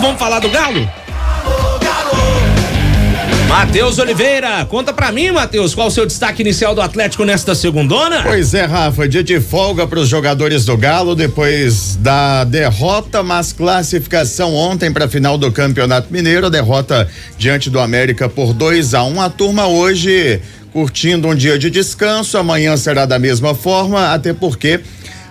Vamos falar do Galo? Matheus Oliveira, conta pra mim, Matheus, qual o seu destaque inicial do Atlético nesta segundona? Pois é, Rafa, dia de folga para os jogadores do Galo depois da derrota, mas classificação ontem para a final do Campeonato Mineiro, derrota diante do América por 2-1. A turma hoje curtindo um dia de descanso, amanhã será da mesma forma, até porque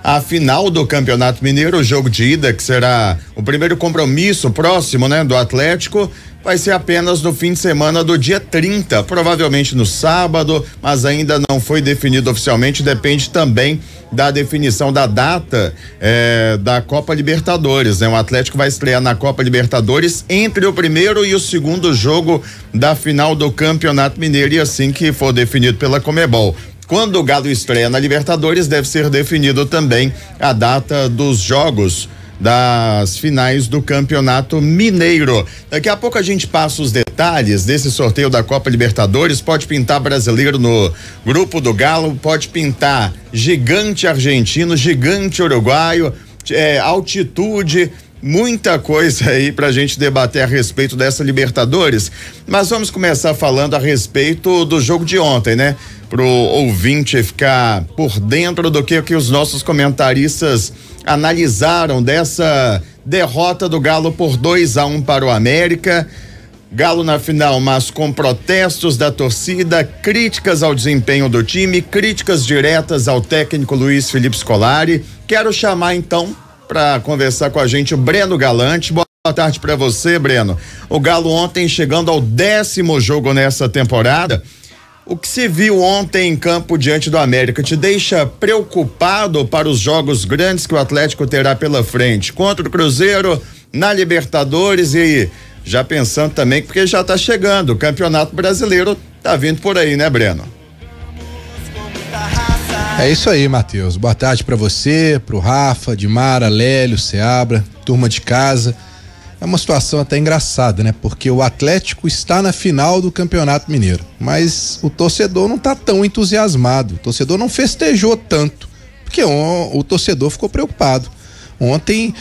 a final do Campeonato Mineiro, o jogo de ida, que será o primeiro compromisso próximo, né, do Atlético, vai ser apenas no fim de semana do dia 30, provavelmente no sábado, mas ainda não foi definido oficialmente, depende também da definição da data da Copa Libertadores, né? O Atlético vai estrear na Copa Libertadores entre o primeiro e o segundo jogo da final do Campeonato Mineiro, e assim que for definido pela Conmebol. Quando o Galo estreia na Libertadores, deve ser definido também a data dos jogos das finais do Campeonato Mineiro. Daqui a pouco a gente passa os detalhes desse sorteio da Copa Libertadores. Pode pintar brasileiro no grupo do Galo, pode pintar gigante argentino, gigante uruguaio, altitude, muita coisa aí pra gente debater a respeito dessa Libertadores. Mas vamos começar falando a respeito do jogo de ontem, né? Pro ouvinte ficar por dentro do que os nossos comentaristas analisaram dessa derrota do Galo por 2-1 para o América. Galo na final, mas com protestos da torcida, críticas ao desempenho do time, críticas diretas ao técnico Luiz Felipe Scolari. Quero chamar então para conversar com a gente o Breno Galante. Boa tarde para você, Breno. O Galo ontem chegando ao 10º jogo nessa temporada. O que se viu ontem em campo diante do América te deixa preocupado para os jogos grandes que o Atlético terá pela frente, contra o Cruzeiro, na Libertadores, e já pensando também, porque já tá chegando, o Campeonato Brasileiro tá vindo por aí, né, Breno? É isso aí, Matheus. Boa tarde para você, pro Rafa, Dimara, Lélio, Seabra, turma de casa. É uma situação até engraçada, né? Porque o Atlético está na final do Campeonato Mineiro, mas o torcedor não tá tão entusiasmado, o torcedor não festejou tanto, porque o torcedor ficou preocupado. Ontem,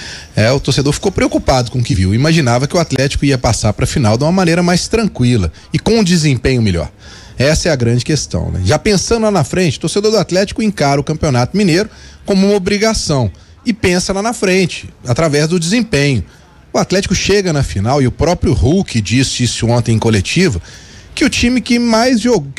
o torcedor ficou preocupado com o que viu, imaginava que o Atlético ia passar para a final de uma maneira mais tranquila e com um desempenho melhor. Essa é a grande questão, né? Já pensando lá na frente, o torcedor do Atlético encara o Campeonato Mineiro como uma obrigação e pensa lá na frente, através do desempenho. O Atlético chega na final, e o próprio Hulk disse isso ontem em coletiva, que o time que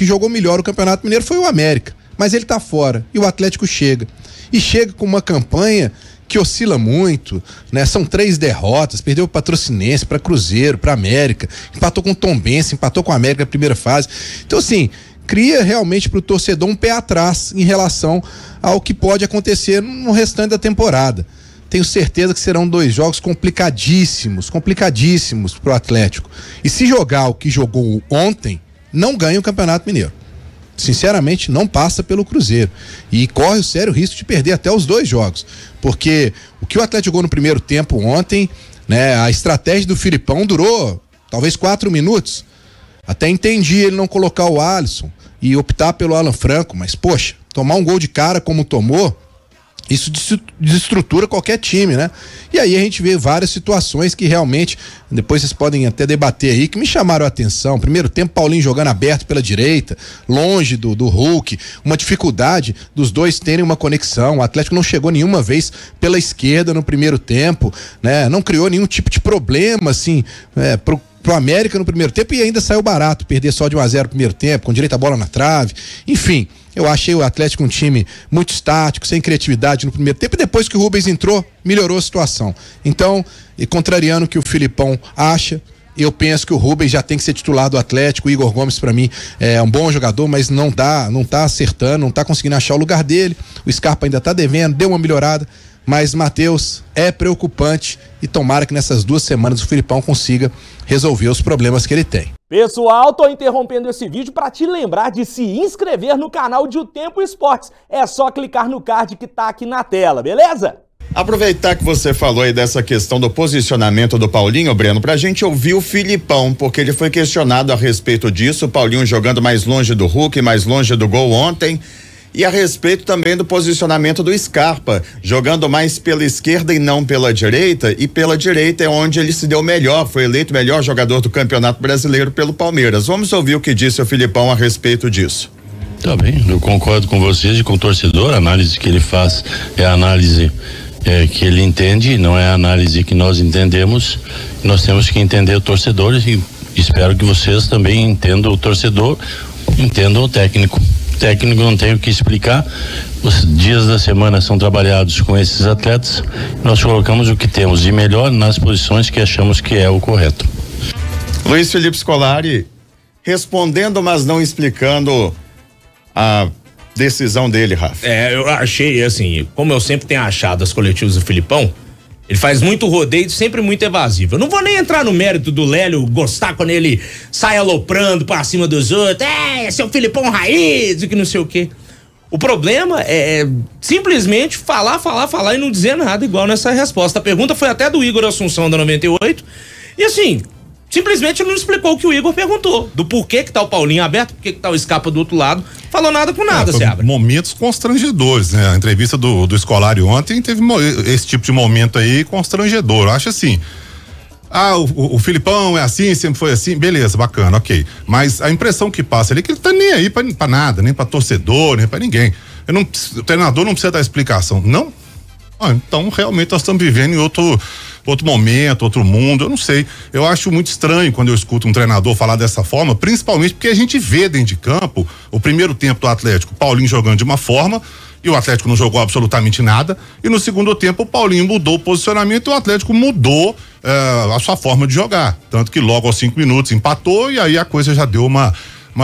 jogou melhor o Campeonato Mineiro foi o América, mas ele tá fora e o Atlético chega. E chega com uma campanha que oscila muito, né? São 3 derrotas, perdeu o Patrocinense para Cruzeiro, para América, empatou com o Tombense, empatou com a América na primeira fase. Então, assim, cria realmente pro torcedor um pé atrás em relação ao que pode acontecer no restante da temporada. Tenho certeza que serão 2 jogos complicadíssimos pro Atlético. E se jogar o que jogou ontem, não ganha o Campeonato Mineiro. Sinceramente, não passa pelo Cruzeiro. E corre o sério risco de perder até os 2 jogos. Porque o que o Atlético jogou no primeiro tempo ontem, né? A estratégia do Filipão durou talvez 4 minutos. Até entendi ele não colocar o Alisson e optar pelo Alan Franco, mas poxa, tomar um gol de cara como tomou, isso desestrutura qualquer time, né? E aí a gente vê várias situações que realmente, depois vocês podem até debater aí, que me chamaram a atenção. Primeiro tempo, Paulinho jogando aberto pela direita, longe do Hulk, uma dificuldade dos dois terem uma conexão. O Atlético não chegou nenhuma vez pela esquerda no primeiro tempo, né? Não criou nenhum tipo de problema, assim, pro América no primeiro tempo, e ainda saiu barato perder só de 1-0 no primeiro tempo, com direito à bola na trave. Enfim, eu achei o Atlético um time muito estático, sem criatividade no primeiro tempo, e depois que o Rubens entrou, melhorou a situação. Então, e contrariando o que o Filipão acha, eu penso que o Rubens já tem que ser titular do Atlético. O Igor Gomes, para mim, é um bom jogador, mas não tá acertando, não tá conseguindo achar o lugar dele. O Scarpa ainda tá devendo, deu uma melhorada, mas, Matheus, é preocupante, e tomara que nessas 2 semanas o Filipão consiga resolver os problemas que ele tem. Pessoal, tô interrompendo esse vídeo para te lembrar de se inscrever no canal de O Tempo Esportes. É só clicar no card que tá aqui na tela, beleza? Aproveitar que você falou aí dessa questão do posicionamento do Paulinho, Breno, pra gente ouvir o Filipão, porque ele foi questionado a respeito disso. O Paulinho jogando mais longe do Hulk, mais longe do gol ontem. e a respeito também do posicionamento do Scarpa, jogando mais pela esquerda e não pela direita, e pela direita é onde ele se deu melhor, foi eleito melhor jogador do Campeonato Brasileiro pelo Palmeiras. Vamos ouvir o que disse o Filipão a respeito disso. Tá bem, eu concordo com vocês e com o torcedor. A análise que ele faz é a análise que ele entende, não é a análise que nós entendemos. Nós temos que entender o torcedor e espero que vocês também entendam o torcedor, entendam o técnico. O técnico não tem o que explicar. Os dias da semana são trabalhados com esses atletas. Nós colocamos o que temos de melhor nas posições que achamos que é o correto. Luiz Felipe Scolari respondendo, mas não explicando a decisão dele, Rafa. Eu achei assim, como eu sempre tenho achado as coletivas do Filipão, ele faz muito rodeio, sempre muito evasivo. Eu não vou nem entrar no mérito do Lélio gostar quando ele sai aloprando pra cima dos outros. Esse é o Filipão raiz, e que não sei o quê. O problema é simplesmente falar e não dizer nada igual nessa resposta. A pergunta foi até do Igor Assunção da 98. E assim, simplesmente não explicou o que o Igor perguntou. Do porquê que tá o Paulinho aberto, porquê que tá o Scarpa do outro lado. Falou nada com nada, Seabra. Momentos constrangedores, né? A entrevista do Scolari ontem teve esse tipo de momento aí constrangedor. Eu acho assim, o Filipão é assim, sempre foi assim, beleza, bacana, ok. Mas a impressão que passa ali é que ele tá nem aí pra nada, nem pra torcedor, nem pra ninguém. O treinador não precisa dar explicação, não? Então realmente nós estamos vivendo em outro momento, outro mundo, eu não sei. Eu acho muito estranho quando eu escuto um treinador falar dessa forma, principalmente porque a gente vê dentro de campo o primeiro tempo do Atlético, o Paulinho jogando de uma forma e o Atlético não jogou absolutamente nada, e no segundo tempo o Paulinho mudou o posicionamento e o Atlético mudou a sua forma de jogar, tanto que logo aos 5 minutos empatou e aí a coisa já deu uma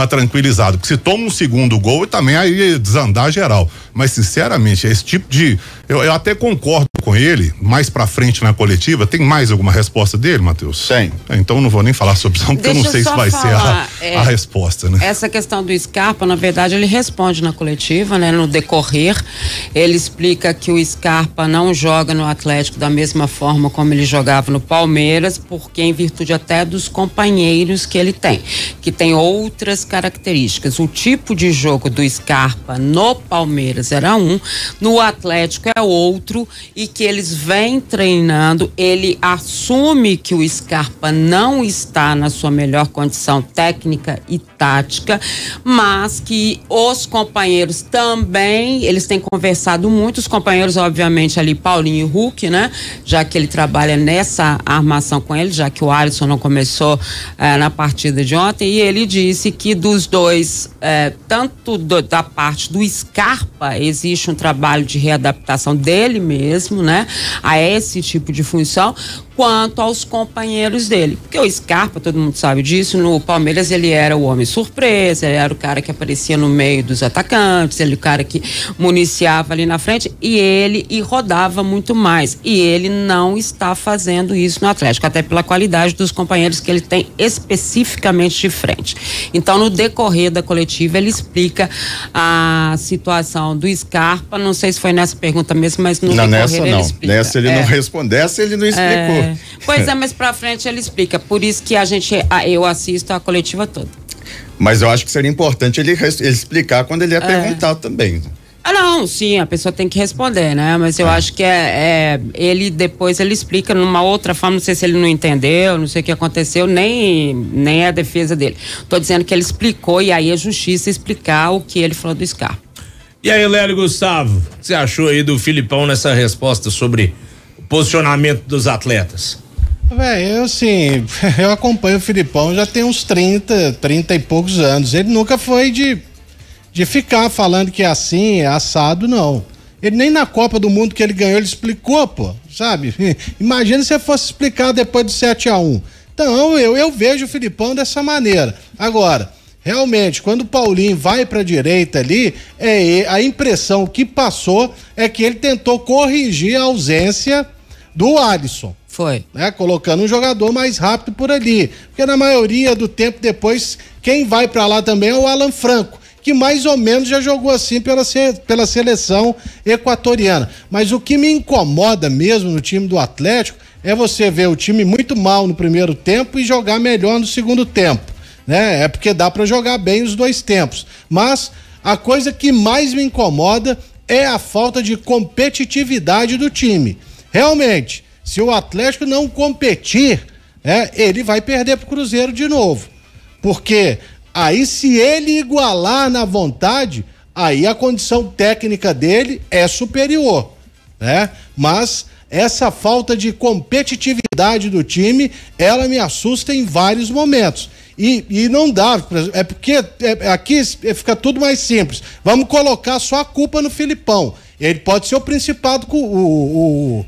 tranquilizada, porque se toma um segundo gol e também aí desandar geral, mas sinceramente esse tipo de, eu até concordo com ele, mais pra frente na coletiva. Tem mais alguma resposta dele, Matheus? Tem. Então não vou nem falar sobre isso, porque eu não sei se vai ser a resposta, né? Essa questão do Scarpa, na verdade, ele responde na coletiva, né? No decorrer, ele explica que o Scarpa não joga no Atlético da mesma forma como ele jogava no Palmeiras, porque em virtude até dos companheiros que ele tem, que tem outras características. O tipo de jogo do Scarpa no Palmeiras era um, no Atlético é outro, e que eles vêm treinando. Ele assume que o Scarpa não está na sua melhor condição técnica e tática, mas que os companheiros também, eles têm conversado muito, os companheiros obviamente ali, Paulinho e Hulk, né? Já que ele trabalha nessa armação com ele, já que o Alisson não começou na partida de ontem, e ele disse que dos dois, tanto da parte do Scarpa, existe um trabalho de readaptação dele mesmo, né? A esse tipo de função, quanto aos companheiros dele, porque o Scarpa, todo mundo sabe disso, no Palmeiras ele era o homem surpresa, ele era o cara que aparecia no meio dos atacantes, ele era o cara que municiava ali na frente e rodava muito mais, e ele não está fazendo isso no Atlético, até pela qualidade dos companheiros que ele tem especificamente de frente. Então no decorrer da coletiva ele explica a situação do Scarpa, não sei se foi nessa pergunta mesmo, mas no decorrer ele explica. Nessa ele não respondesse, ele não explicou. Pois é, mas pra frente ele explica, por isso que eu assisto a coletiva toda. Mas eu acho que seria importante ele explicar quando ele é perguntado também. Não, sim, a pessoa tem que responder, né? Mas eu acho que ele depois ele explica numa outra forma, não sei se ele não entendeu, não sei o que aconteceu, nem é a defesa dele. Tô dizendo que ele explicou e aí a justiça explicar o que ele falou do Scarpa. E aí, Lélio Gustavo, o que você achou aí do Filipão nessa resposta sobre o posicionamento dos atletas? Eu acompanho o Filipão já tem uns 30 e poucos anos. Ele nunca foi de ficar falando que é assim, é assado, não. Ele nem na Copa do Mundo que ele ganhou, ele explicou, pô, sabe? Imagina se eu fosse explicar depois do 7-1. Então, eu vejo o Filipão dessa maneira. Agora, realmente, quando o Paulinho vai pra direita ali, a impressão que passou é que ele tentou corrigir a ausência do Alisson. Foi. Né? Colocando um jogador mais rápido por ali. Porque na maioria do tempo depois, quem vai pra lá também é o Alan Franco, que mais ou menos já jogou assim pela seleção equatoriana. Mas o que me incomoda mesmo no time do Atlético é você ver o time muito mal no primeiro tempo e jogar melhor no segundo tempo. Né? É porque dá para jogar bem os dois tempos, mas A coisa que mais me incomoda é a falta de competitividade do time. Realmente, se o Atlético não competir, ele vai perder pro Cruzeiro de novo. Porque aí, se ele igualar na vontade, aí a condição técnica dele é superior, né? Mas essa falta de competitividade do time, ela me assusta em vários momentos. E não dá, porque aqui fica tudo mais simples. Vamos colocar só a culpa no Filipão. Ele pode ser o principal, o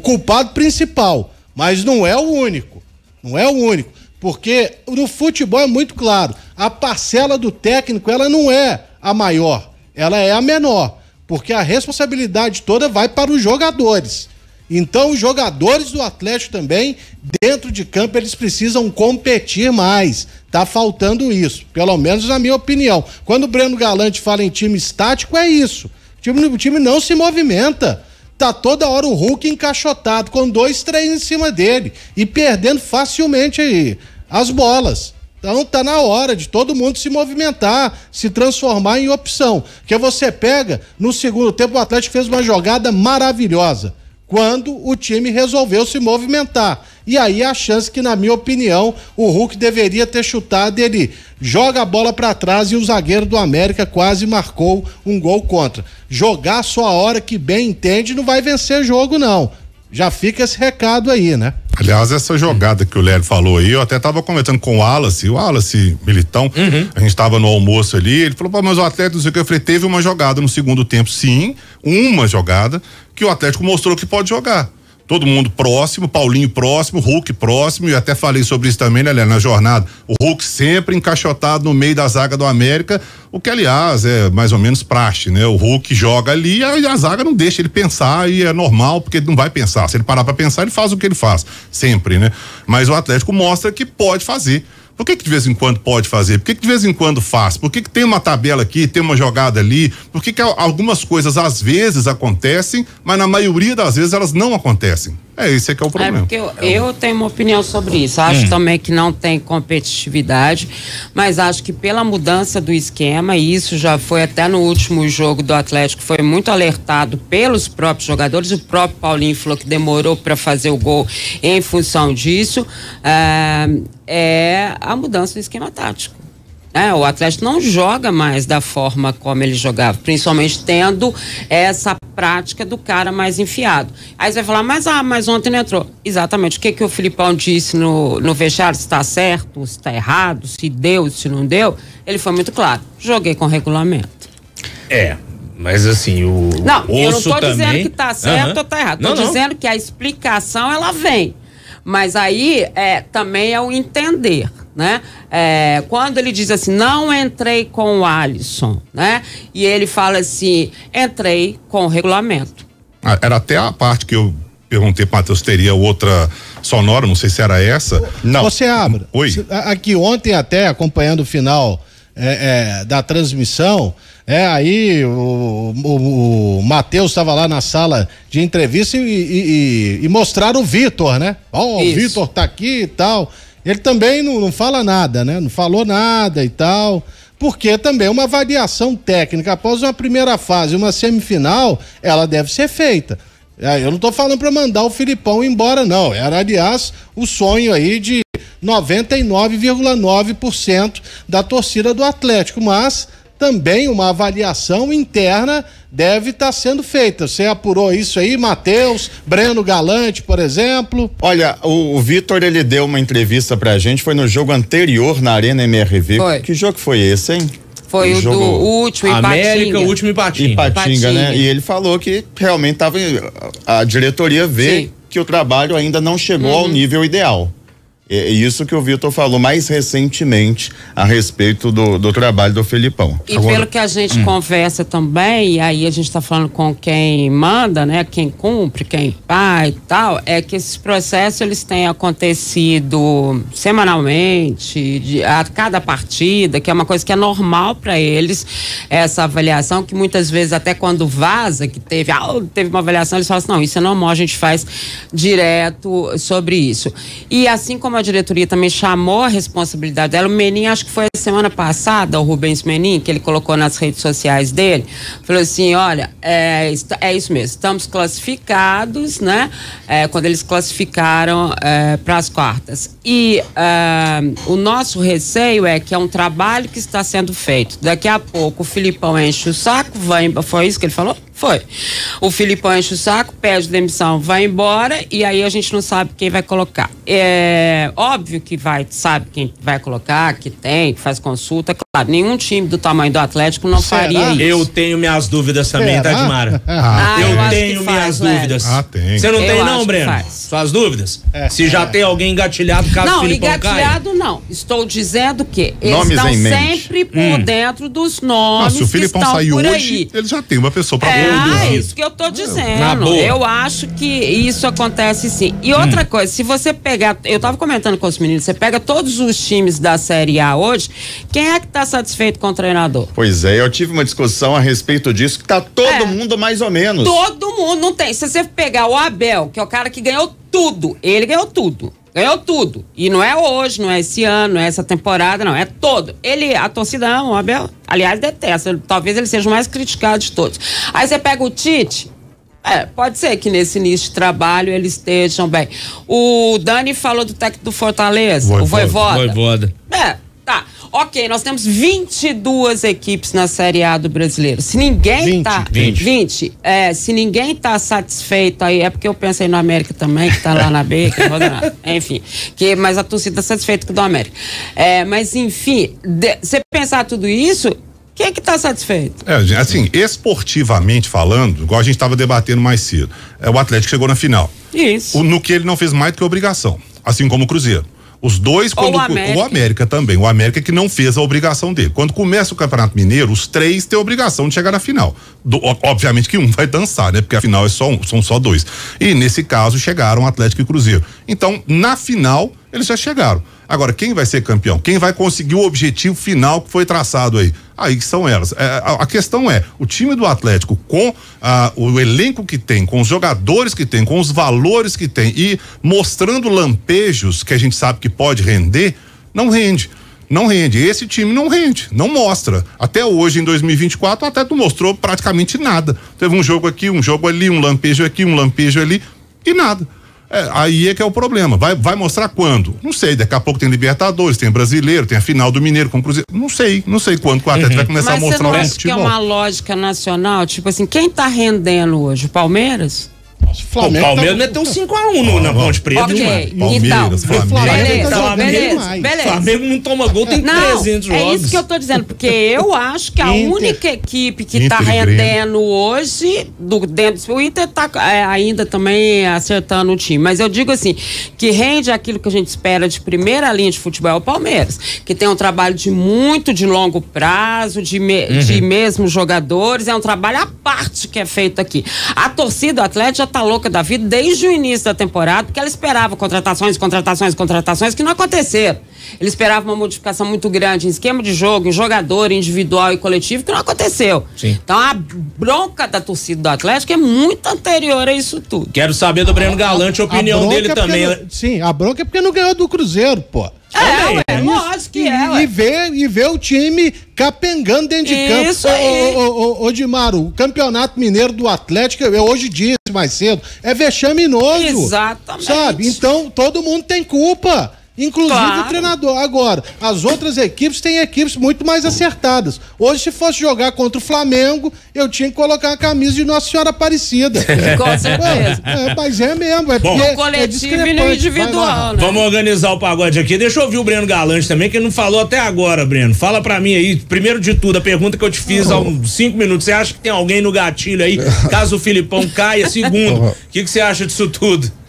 culpado principal, mas não é o único. Não é o único. Porque no futebol é muito claro, a parcela do técnico, ela não é a maior, ela é a menor, porque a responsabilidade toda vai para os jogadores. Então, os jogadores do Atlético também, dentro de campo, eles precisam competir mais. Tá faltando isso, pelo menos na minha opinião. Quando o Breno Galante fala em time estático, é isso. O time não se movimenta. Tá toda hora o Hulk encaixotado, com 2, 3 em cima dele e perdendo facilmente aí as bolas. Então tá na hora de todo mundo se movimentar, se transformar em opção. Porque você pega, no segundo tempo o Atlético fez uma jogada maravilhosa, quando o time resolveu se movimentar. E aí a chance que, na minha opinião, o Hulk deveria ter chutado, ele joga a bola para trás e o zagueiro do América quase marcou um gol contra. Jogar só a hora que bem entende não vai vencer jogo, não. Já fica esse recado aí, né? Aliás, essa jogada que o Lélio falou aí, eu até tava comentando com o Wallace Militão, a gente tava no almoço ali, ele falou, mas o Atlético, não sei o que, eu falei, teve uma jogada no segundo tempo, sim, uma jogada, que o Atlético mostrou que pode jogar. Todo mundo próximo, Paulinho próximo, Hulk próximo, e até falei sobre isso também, né, Léo, na jornada. O Hulk sempre encaixotado no meio da zaga do América, o que, aliás, é mais ou menos praxe, né? O Hulk joga ali e a zaga não deixa ele pensar, e é normal, porque ele não vai pensar. Se ele parar pra pensar, ele faz o que ele faz, sempre, né? Mas o Atlético mostra que pode fazer. Por que de vez em quando pode fazer? Por que de vez em quando faz? Por que tem uma tabela aqui, tem uma jogada ali? Por que algumas coisas às vezes acontecem, mas na maioria das vezes elas não acontecem? Esse é que é o problema. Porque eu tenho uma opinião sobre isso. Acho também que não tem competitividade, mas acho que pela mudança do esquema, e isso já foi até no último jogo do Atlético, foi muito alertado pelos próprios jogadores. O próprio Paulinho falou que demorou para fazer o gol em função disso. É a mudança do esquema tático. O Atlético não joga mais da forma como ele jogava, principalmente tendo essa prática do cara mais enfiado. Aí você vai falar, mas ontem não entrou. Exatamente, o que o Filipão disse no vestiário, se tá certo, se tá errado, se deu, se não deu, ele foi muito claro, joguei com regulamento. Mas assim, Não, eu não tô também... dizendo que tá certo ou tá errado, tô dizendo que a explicação, ela vem. Mas aí também é o entender, né? Quando ele diz assim, não entrei com o Alisson, né? E ele fala assim, entrei com o regulamento. Era até a parte que eu perguntei pro Matheus, teria outra sonora, não sei se era essa. Não. Você abre. Oi. Aqui ontem até, acompanhando o final da transmissão, aí o Matheus estava lá na sala de entrevista e mostraram o Vitor, né? O Vitor tá aqui e tal. Ele também não fala nada, né? Não falou nada e tal. Porque também uma avaliação técnica após uma primeira fase, uma semifinal, ela deve ser feita. Eu não tô falando para mandar o Filipão embora, não. Era, aliás, o sonho aí de 99,9% da torcida do Atlético, mas também uma avaliação interna deve estar sendo feita. Você apurou isso aí, Matheus, Breno Galante, por exemplo? Olha, o Vitor, ele deu uma entrevista pra gente, foi no jogo anterior na Arena MRV. Foi. Que jogo foi esse, hein? Foi o último, América, o último Ipatinga. Ipatinga, né? E ele falou que realmente a diretoria vê que o trabalho ainda não chegou ao nível ideal. É isso que o Vitor falou mais recentemente a respeito do trabalho do Felipão. E pelo que a gente conversa também, e aí a gente está falando com quem manda, né? Quem cumpre, quem vai e tal, é que esses processos eles têm acontecido semanalmente, a cada partida, que é uma coisa que é normal para eles, essa avaliação, que muitas vezes até quando vaza, que teve uma avaliação, eles falam assim, não, isso é normal, a gente faz direto sobre isso. E assim como a diretoria também chamou a responsabilidade dela. O Menin, acho que foi a semana passada, o Rubens Menin, que ele colocou nas redes sociais dele, falou assim, olha, é isso mesmo, estamos classificados, né? Quando eles classificaram para as quartas. E o nosso receio é que é um trabalho que está sendo feito. Daqui a pouco o Filipão enche o saco, foi isso que ele falou? Foi. O Filipão enche o saco, pede demissão, vai embora e aí a gente não sabe quem vai colocar. É óbvio que sabe quem vai colocar, que faz consulta. Claro, nenhum time do tamanho do Atlético não faria isso. Eu tenho minhas dúvidas também, tá, Dimara? Eu tenho minhas dúvidas. Tem. Você não tem não, Breno? Suas dúvidas? Se já tem alguém engatilhado, caso o Filipão caia? Não, engatilhado não. Estou dizendo que eles estão sempre por dentro dos nomes se o Filipão que estão sair por hoje, aí. ele já tem uma pessoa pra É isso que eu tô dizendo. Eu acho que isso acontece sim. E outra coisa, se você pegar, eu tava comentando com os meninos, você pega todos os times da Série A hoje, quem é que tá satisfeito com o treinador? Pois é, eu tive uma discussão a respeito disso, que tá todo mundo mais ou menos. Todo mundo não tem. Se você pegar o Abel, que é o cara que ganhou tudo, ele ganhou tudo. Ganhou tudo. E não é hoje, não é esse ano, não é essa temporada, não. É todo. A torcida ama o Abel. Aliás, detesta. Talvez ele seja o mais criticado de todos. Aí você pega o Tite. Pode ser que nesse início de trabalho eles estejam bem. O Dani falou do técnico do Fortaleza, o Voivoda. Tá. Ok, nós temos 22 equipes na Série A do Brasileiro. Se ninguém 20. Se ninguém tá satisfeito aí, é porque eu pensei no América também, que tá lá na B, que não nada. Enfim, mas a torcida tá satisfeita com o do América. Mas enfim, você pensar tudo isso, quem é que tá satisfeito? Assim, esportivamente falando, igual a gente tava debatendo mais cedo, o Atlético chegou na final. Isso. No que ele não fez mais do que obrigação, assim como o Cruzeiro. Os dois, quando o América também, o América que não fez a obrigação dele. Quando começa o Campeonato Mineiro, os três têm a obrigação de chegar na final. Obviamente que um vai dançar, né? Porque a final são só dois. E nesse caso chegaram Atlético e Cruzeiro. Então, na final, eles já chegaram. Agora, quem vai ser campeão? Quem vai conseguir o objetivo final que foi traçado aí? Aí que são elas. A questão é, o time do Atlético, com o elenco que tem, com os jogadores que tem, com os valores que tem e mostrando lampejos que a gente sabe que pode render, não rende. Não rende. Esse time não rende, não mostra. Até hoje, em 2024, o Atlético não mostrou praticamente nada. Teve um jogo aqui, um jogo ali, um lampejo aqui, um lampejo ali e nada. Aí é que é o problema. Vai mostrar quando? Não sei. Daqui a pouco tem Libertadores, tem Brasileiro, tem a final do Mineiro com o Cruzeiro. Não sei quando o Atlético vai começar a mostrar o futebol. Mas você que é uma lógica nacional? Tipo assim, quem tá rendendo hoje? O Palmeiras? O Palmeiras meteu 5-1 na Ponte Preta. Ok, Palmeiras, beleza. O Flamengo não toma gol, tem 300 jogos. É isso que eu tô dizendo, porque eu acho que a única equipe que tá rendendo hoje, o Inter tá ainda também acertando o time, mas eu digo assim, que rende aquilo que a gente espera de primeira linha de futebol é o Palmeiras, que tem um trabalho de longo prazo, de mesmos jogadores, é um trabalho à parte que é feito aqui. A torcida do Atlético já tá louca da vida desde o início da temporada, porque ela esperava contratações que não aconteceram. Ele esperava uma modificação muito grande em esquema de jogo, em jogador individual e coletivo, que não aconteceu. Sim. Então a bronca da torcida do Atlético é muito anterior a isso tudo. Quero saber do Breno Galante a opinião dele também. Sim, a bronca é porque não ganhou do Cruzeiro, pô. Lógico que é. E ver o time capengando dentro de campo. Isso aí. Ô Dimaro, o Campeonato Mineiro do Atlético, eu hoje disse mais cedo, é vexaminoso. Exatamente. Sabe? Então todo mundo tem culpa. Inclusive o treinador. Agora, as outras equipes têm equipes muito mais acertadas. Hoje, se fosse jogar contra o Flamengo, eu tinha que colocar a camisa de Nossa Senhora Aparecida. Com certeza. Mas é mesmo. No coletivo e no individual, né? Vamos organizar o pagode aqui. Deixa eu ouvir o Breno Galante também, que ele não falou até agora, Breno. Fala pra mim aí, primeiro de tudo, a pergunta que eu te fiz há uns 5 minutos. Você acha que tem alguém no gatilho aí, caso o Filipão caia? Segundo, o que você acha disso tudo?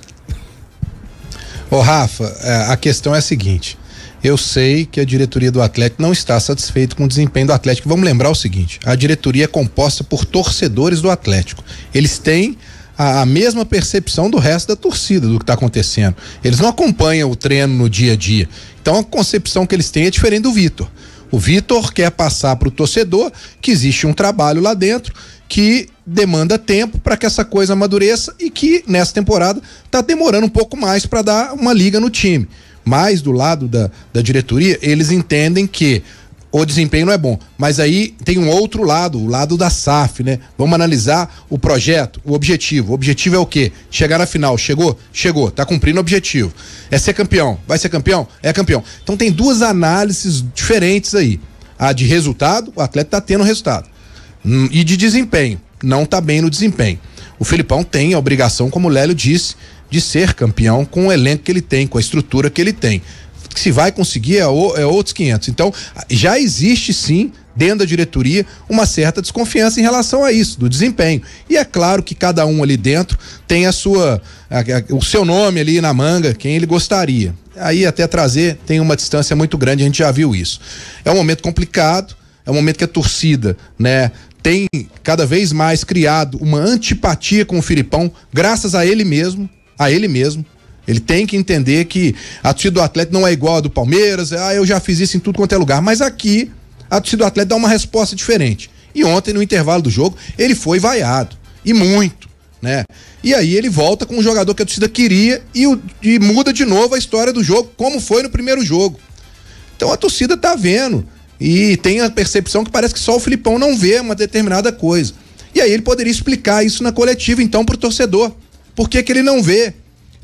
Ô Rafa, a questão é a seguinte, eu sei que a diretoria do Atlético não está satisfeita com o desempenho do Atlético. Vamos lembrar o seguinte, a diretoria é composta por torcedores do Atlético, eles têm a mesma percepção do resto da torcida do que está acontecendo, eles não acompanham o treino no dia a dia, então a concepção que eles têm é diferente do Vitor. O Vitor quer passar para o torcedor que existe um trabalho lá dentro que demanda tempo para que essa coisa amadureça e que nessa temporada está demorando um pouco mais para dar uma liga no time. mais do lado da diretoria, eles entendem que o desempenho não é bom, mas aí tem um outro lado, o lado da SAF, né? Vamos analisar o projeto, o objetivo. O objetivo é o quê? Chegar na final. Chegou? Chegou. Tá cumprindo o objetivo. É ser campeão. Vai ser campeão? É campeão. Então tem duas análises diferentes aí. A de resultado, o atleta tá tendo resultado. E de desempenho, não tá bem no desempenho. O Filipão tem a obrigação, como o Lélio disse, de ser campeão com o elenco que ele tem, com a estrutura que ele tem. Se vai conseguir é outros 500. Então, já existe sim, dentro da diretoria, uma certa desconfiança em relação a isso, do desempenho. E é claro que cada um ali dentro tem o seu nome ali na manga, quem ele gostaria. Aí até trazer tem uma distância muito grande, a gente já viu isso. É um momento complicado, é um momento que a torcida, né, tem cada vez mais criado uma antipatia com o Filipão, graças a ele mesmo. Ele tem que entender que a torcida do Atlético não é igual a do Palmeiras, eu já fiz isso em tudo quanto é lugar, mas aqui a torcida do Atlético dá uma resposta diferente. E ontem, no intervalo do jogo, ele foi vaiado, e muito, né? E aí ele volta com um jogador que a torcida queria e muda de novo a história do jogo, como foi no primeiro jogo. Então a torcida tá vendo, e tem a percepção que parece que só o Filipão não vê uma determinada coisa. E aí ele poderia explicar isso na coletiva, então, pro torcedor. Por que ele não vê?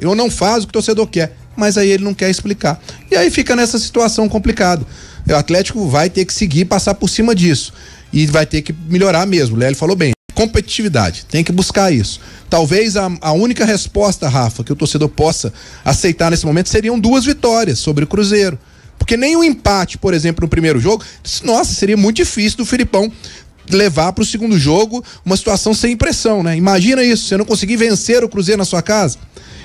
Ou não faz o que o torcedor quer, mas aí ele não quer explicar. E aí fica nessa situação complicada. O Atlético vai ter que seguir, passar por cima disso. E vai ter que melhorar mesmo. O Lélio falou bem. Competitividade, tem que buscar isso. Talvez a única resposta, Rafa, que o torcedor possa aceitar nesse momento seriam 2 vitórias sobre o Cruzeiro. Porque nem um empate, por exemplo, no primeiro jogo, nossa, seria muito difícil do Filipão levar para o segundo jogo uma situação sem pressão, né? Imagina isso, você não conseguir vencer o Cruzeiro na sua casa.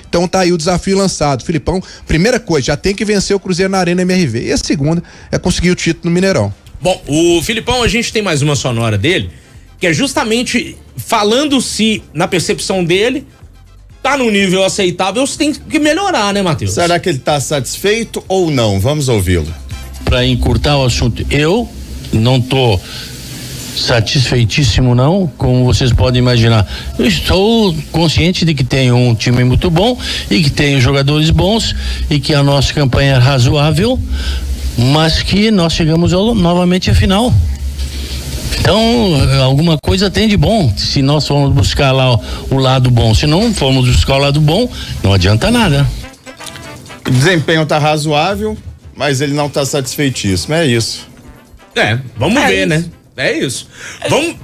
Então tá aí o desafio lançado. Filipão, primeira coisa, já tem que vencer o Cruzeiro na Arena MRV. E a segunda é conseguir o título no Mineirão. Bom, o Filipão, a gente tem mais uma sonora dele, que é justamente falando se, na percepção dele, tá no nível aceitável, você tem que melhorar, né, Matheus? Será que ele tá satisfeito ou não? Vamos ouvi-lo. Para encurtar o assunto, eu não tô satisfeitíssimo não, como vocês podem imaginar. Eu estou consciente de que tem um time muito bom e que tem jogadores bons e que a nossa campanha é razoável, mas que nós chegamos novamente à final. Então, alguma coisa tem de bom, se nós formos buscar lá o lado bom. Se não formos buscar o lado bom, não adianta nada. O desempenho tá razoável, mas ele não tá satisfeitíssimo, é isso. Vamos ver, né? É isso.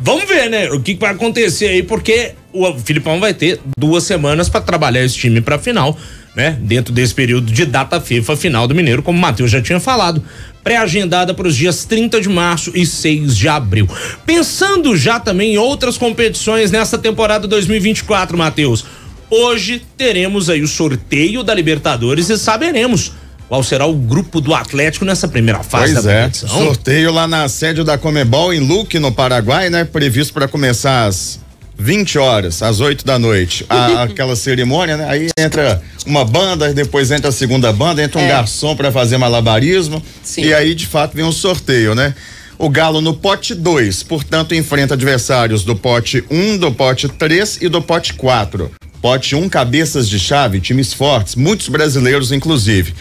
Vamos ver, né? O que vai acontecer aí, porque o Filipão vai ter 2 semanas para trabalhar esse time pra final, né? Dentro desse período de data FIFA final do Mineiro, como o Matheus já tinha falado, pré-agendada para os dias 30 de março e 6 de abril. Pensando já também em outras competições nessa temporada 2024, Matheus, hoje teremos aí o sorteio da Libertadores e saberemos qual será o grupo do Atlético nessa primeira fase da competição. Sorteio lá na sede da Conmebol em Luque, no Paraguai, né? Previsto para começar às 20 horas, às 8 da noite. Aquela cerimônia, né? Aí entra uma banda, depois entra a segunda banda, entra um garçom para fazer malabarismo. Sim. E aí, de fato, vem um sorteio, né? O Galo no pote 2, portanto, enfrenta adversários do pote 1, do pote 3 e do pote 4. Pote 1, cabeças de chave, times fortes, muitos brasileiros, inclusive.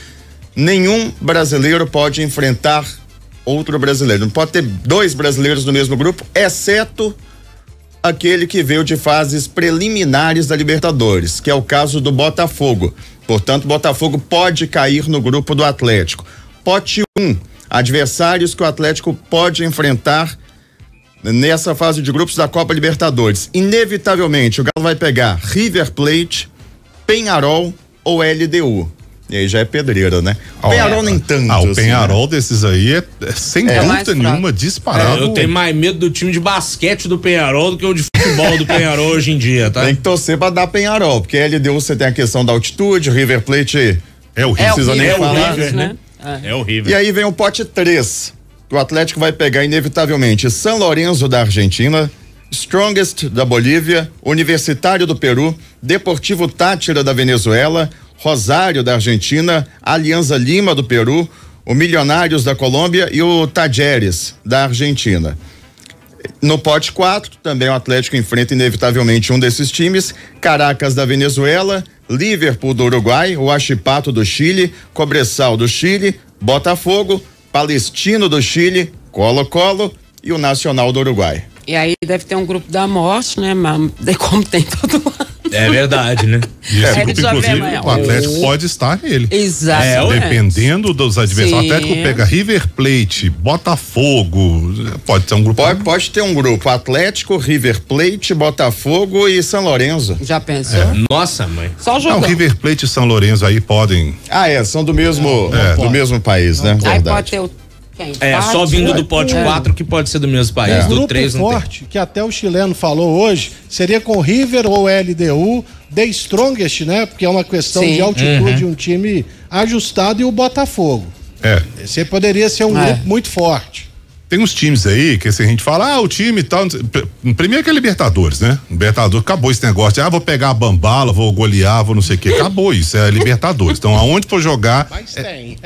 Nenhum brasileiro pode enfrentar outro brasileiro. Não pode ter 2 brasileiros no mesmo grupo, exceto aquele que veio de fases preliminares da Libertadores, que é o caso do Botafogo. Portanto, Botafogo pode cair no grupo do Atlético. Pote 1, adversários que o Atlético pode enfrentar nessa fase de grupos da Copa Libertadores. Inevitavelmente, o Galo vai pegar River Plate, Peñarol ou LDU. E aí já é pedreira, né? Penharol nem tanto. O Penharol assim, né? Desses aí é sem dúvida nenhuma disparado. Eu tenho mais medo do time de basquete do Penharol do que o de futebol do Penharol hoje em dia, tá? Tem que torcer pra dar Penharol, porque LDU você tem a questão da altitude, River Plate é horrível. Não precisa nem falar. Horrível, né? É horrível. E aí vem o pote 3. O Atlético vai pegar inevitavelmente São Lourenço da Argentina, Strongest da Bolívia, Universitário do Peru, Deportivo Táchira da Venezuela, Rosário da Argentina, Alianza Lima do Peru, o Milionários da Colômbia e o Tajeres da Argentina. No pote 4, também o Atlético enfrenta inevitavelmente um desses times, Caracas da Venezuela, Liverpool do Uruguai, o Huachipato do Chile, Cobresal do Chile, Botafogo, Palestino do Chile, Colo-Colo e o Nacional do Uruguai. E aí deve ter um grupo da morte, né? Mas como tem todo ano. É verdade, né? E esse grupo, inclusive, o Atlético pode estar nele. Exato. Dependendo dos adversários. O Atlético pega River Plate, Botafogo, pode ter um grupo. Pode ter um grupo, Atlético, River Plate, Botafogo e São Lourenço. Já pensou? Nossa, mãe. Só jogando. Não, River Plate e São Lourenço aí podem. São do mesmo país, né? Aí Verdade. pode ter o só vindo do pote 4 que pode ser do mesmo país. Do 3 não forte, tem. que até o chileno falou hoje, seria com River ou LDU, The Strongest, né? Porque é uma questão de altitude de um time ajustado, e o Botafogo. Esse poderia ser um grupo muito forte. Tem uns times aí que assim, a gente fala, o time e tal. Primeiro que é Libertadores, né? Libertadores, acabou esse negócio de, vou pegar a bambala, vou golear, vou não sei o quê. Acabou isso, é Libertadores. Então, aonde for jogar. Mas tem.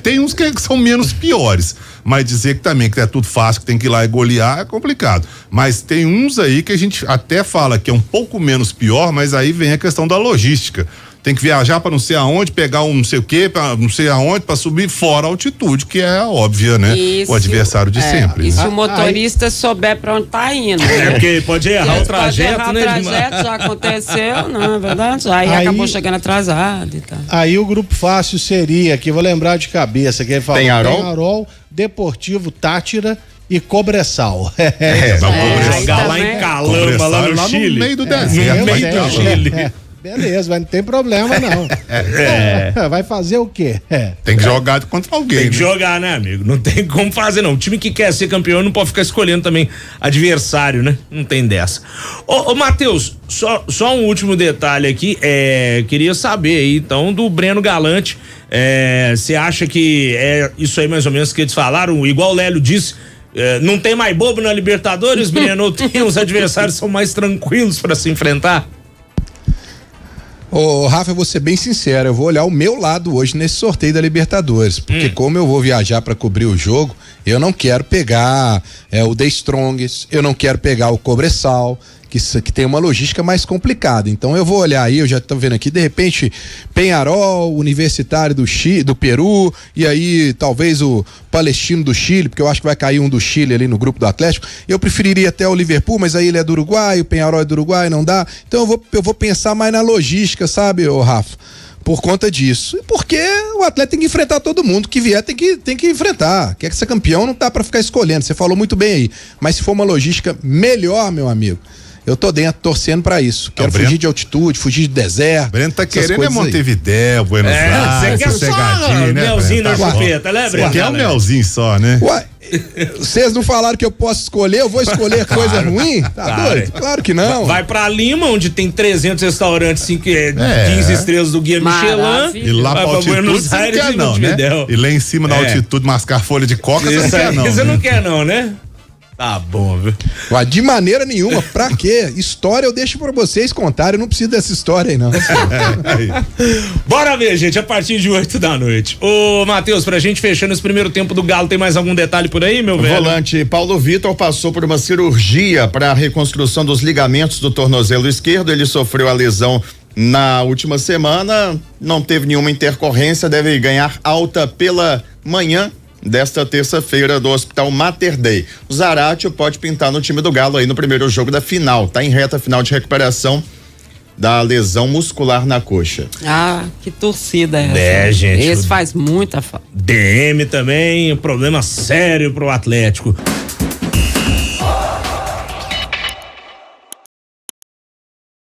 Tem uns que são menos piores. Mas dizer que também que é tudo fácil, que tem que ir lá e golear, é complicado. Mas tem uns aí que a gente até fala que é um pouco menos pior, mas aí vem a questão da logística. Tem que viajar para não sei aonde, pegar um não sei o quê, para não sei aonde, para subir fora a altitude, que é óbvia, né? O adversário de sempre. E né? se o motorista souber para onde tá indo. Porque pode errar o trajeto, né? Já aconteceu, não é verdade? Aí acabou chegando atrasado e tal. Aí o grupo fácil seria, aqui vou lembrar de cabeça, que ele falou, Penharol, Deportivo Táchira e Cobressal. Vamos jogar lá em Calamba, lá no Chile. No meio do deserto. No meio do Chile. Beleza, mas não tem problema não. Vai fazer o quê? Tem que jogar contra alguém. Tem que jogar, né, amigo? Não tem como fazer, não. O time que quer ser campeão não pode ficar escolhendo também adversário, né? Não tem dessa. Ô Matheus, só um último detalhe aqui. Queria saber aí, então, do Breno Galante. Você acha que é isso aí mais ou menos que eles falaram? Igual o Lélio disse, não tem mais bobo na Libertadores, Breno? Tem os adversários são mais tranquilos para se enfrentar? Ô, Rafa, eu vou ser bem sincero, eu vou olhar o meu lado hoje nesse sorteio da Libertadores, porque como eu vou viajar para cobrir o jogo, eu não quero pegar o The Strongest, eu não quero pegar o Cobressal, que tem uma logística mais complicada. Então eu vou olhar aí, eu já tô vendo aqui, de repente, Penharol, Universitário do Peru, e aí talvez o Palestino do Chile, porque eu acho que vai cair um do Chile ali no grupo do Atlético. Eu preferiria até o Liverpool, mas aí ele é do Uruguai, o Penharol é do Uruguai, não dá. Então eu vou pensar mais na logística, sabe, ô Rafa? Por conta disso. Porque o atleta tem que enfrentar todo mundo que vier, tem que enfrentar. Quer ser campeão, não dá pra ficar escolhendo. Você falou muito bem aí. Mas se for uma logística melhor, meu amigo, eu tô dentro, torcendo pra isso. Quero fugir de altitude, fugir de deserto. O Breno tá querendo Montevidéu, Buenos Aires. Você quer só o melzinho na chupeta, né, Breno? Você quer o melzinho só, né? Ué, vocês não falaram que eu posso escolher? Eu vou escolher coisa ruim? Tá doido? Claro que não. Vai pra Lima, onde tem 300 restaurantes, 15 estrelas do Guia Michelin. E lá pra altitude Buenos Aires você não quer não, né? E lá em cima da altitude mascar folha de coca, você não quer não. Você não quer não, né? Tá bom, viu? Ué, de maneira nenhuma, pra quê? História eu deixo pra vocês contarem, eu não preciso dessa história aí, não. Bora ver, gente, a partir de 8 da noite. Ô, Matheus, pra gente fechando esse primeiro tempo do Galo, tem mais algum detalhe por aí, meu velho? O volante Paulo Vitor passou por uma cirurgia para a reconstrução dos ligamentos do tornozelo esquerdo. Ele sofreu a lesão na última semana, não teve nenhuma intercorrência, deve ganhar alta pela manhã desta terça-feira do Hospital Mater Dei. O Zaratio pode pintar no time do Galo aí no primeiro jogo da final, tá em reta final de recuperação da lesão muscular na coxa. Que torcida é essa? Gente. Esse faz muita falta. DM também, problema sério pro Atlético.